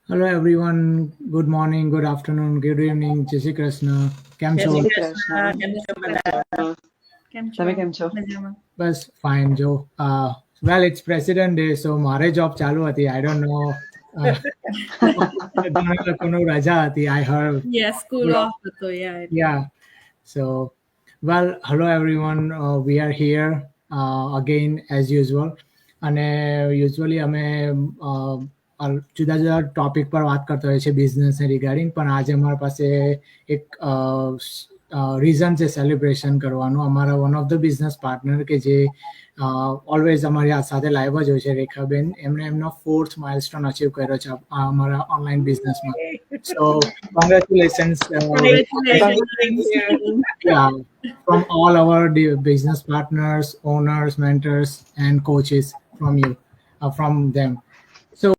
Hello everyone. Good morning, good afternoon, good evening. Jai Shri Krishna. કેમ જય છો? શ્રી કૃષ્ણ. કેમ છો બધા? મજામાં. કેમ છો? તમે કેમ છો? મજામાં. બસ fine જો. Well, it's President Day, so મારે job ચાલુ હતી. I don't know. ઘણા લોકોનું રજા હતી. I heard. Yeah, school off હતો, yeah. Yeah. So, well, hello everyone. We are here again as usual. અને યુઝ્યુઅલી અમે જુદા જુદા ટોપિક પર વાત કરતા હોઈએ છીએ બિઝનેસને રિગાર્ડિંગ, પણ આજે અમારા પાસે એક રીઝન છે સેલિબ્રેશન કરવાનું. અમારા one of the business partner કે જે ઓલવેઝ અમારી આ સાથે લાઈવ જ હોય છે, રેખાબેન, એમણે એમનો 4th માઇલસ્ટોન અચીવ કર્યો છે આ અમારા ઓનલાઈન બિઝનેસમાં. સો congratulations. Congratulations. Yeah, from all our business partners, owners, mentors, and coaches from you, from them.